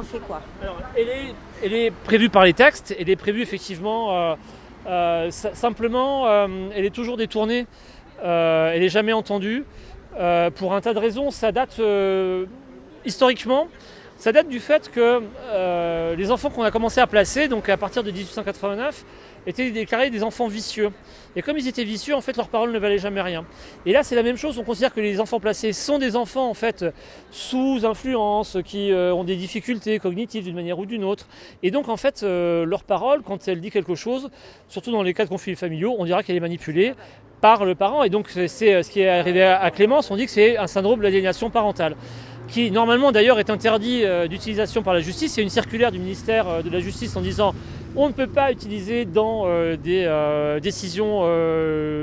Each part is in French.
fait quoi? Alors, elle est prévue par les textes, elle est prévue effectivement, simplement, elle est toujours détournée, elle n'est jamais entendue, pour un tas de raisons. Ça date, historiquement, ça date du fait que les enfants qu'on a commencé à placer, donc à partir de 1889, étaient déclarés des enfants vicieux. Et comme ils étaient vicieux, en fait, leurs paroles ne valaient jamais rien. Et là, c'est la même chose. On considère que les enfants placés sont des enfants, en fait, sous influence, qui ont des difficultés cognitives d'une manière ou d'une autre. Et donc, en fait, leur parole, quand elle dit quelque chose, surtout dans les cas de conflits familiaux, on dira qu'elle est manipulée par le parent. Et donc, c'est ce qui est arrivé à Clémence. On dit que c'est un syndrome de l'aliénation parentale, qui normalement d'ailleurs est interdit d'utilisation par la justice. Il y a une circulaire du ministère de la Justice en disant on ne peut pas utiliser dans des décisions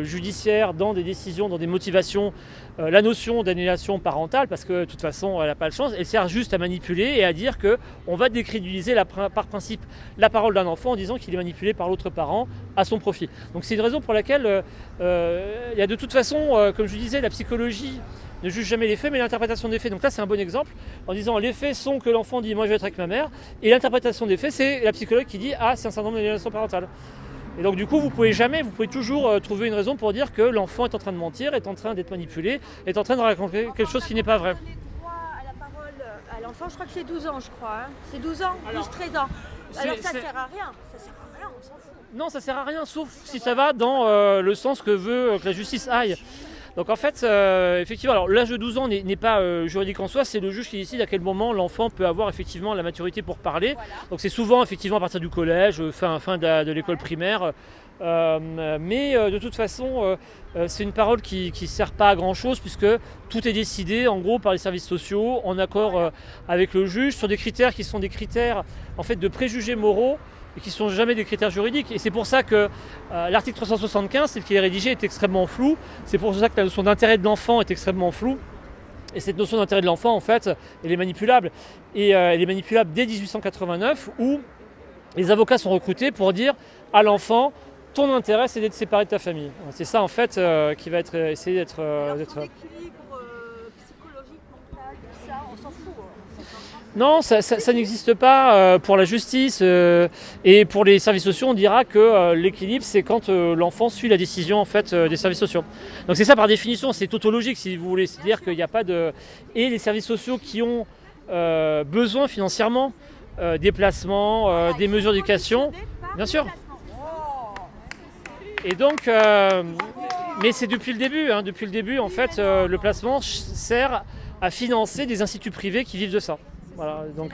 judiciaires, dans des décisions, dans des motivations, la notion d'annulation parentale, parce que de toute façon elle n'a pas le chance. Elle sert juste à manipuler et à dire qu'on va décrédibiliser par principe la parole d'un enfant en disant qu'il est manipulé par l'autre parent à son profit. Donc c'est une raison pour laquelle il y a de toute façon, comme je disais, la psychologie ne juge jamais les faits, mais l'interprétation des faits. Donc là, c'est un bon exemple, en disant les faits sont que l'enfant dit « moi je vais être avec ma mère », et l'interprétation des faits, c'est la psychologue qui dit « ah, c'est un syndrome d'aliénation parentale ». Et donc du coup, vous pouvez toujours trouver une raison pour dire que l'enfant est en train de mentir, est en train d'être manipulé, est en train de raconter quelque chose qui n'est pas vrai. Donner droit à la parole à l'enfant, je crois que c'est 12 ans, je crois. Hein. C'est 12 ans, plus 13 ans. Alors ça sert à rien. Ça sert à rien, on s'en fout. Non, ça sert à rien, sauf si ça va dans le sens que veut que la justice aille. Donc en fait, effectivement, alors l'âge de 12 ans n'est pas juridique en soi, c'est le juge qui décide à quel moment l'enfant peut avoir effectivement la maturité pour parler. Voilà. Donc c'est souvent effectivement à partir du collège, fin de l'école primaire. Mais de toute façon, c'est une parole qui ne sert pas à grand chose, puisque tout est décidé en gros par les services sociaux, en accord avec le juge, sur des critères qui sont des critères en fait de préjugés moraux, et qui ne sont jamais des critères juridiques. Et c'est pour ça que l'article 375, tel qu'il est rédigé, est extrêmement flou. C'est pour ça que la notion d'intérêt de l'enfant est extrêmement floue. Et cette notion d'intérêt de l'enfant, en fait, elle est manipulable. Et elle est manipulable dès 1889, où les avocats sont recrutés pour dire à l'enfant « ton intérêt, c'est d'être séparé de ta famille ». C'est ça, en fait, qui va être essayé d'être... Alors, son équilibre psychologique, mental, tout ça, on s'en fout. Non, ça n'existe pas pour la justice et pour les services sociaux. On dira que l'équilibre, c'est quand l'enfant suit la décision en fait des services sociaux. Donc c'est ça par définition, c'est tautologique si vous voulez, c'est-à-dire qu'il n'y a pas de... Et les services sociaux qui ont besoin financièrement des placements, des mesures d'éducation, bien sûr. Et donc, mais c'est depuis le début. Depuis le début, en fait, le placement sert à financer des instituts privés qui vivent de ça. Voilà, donc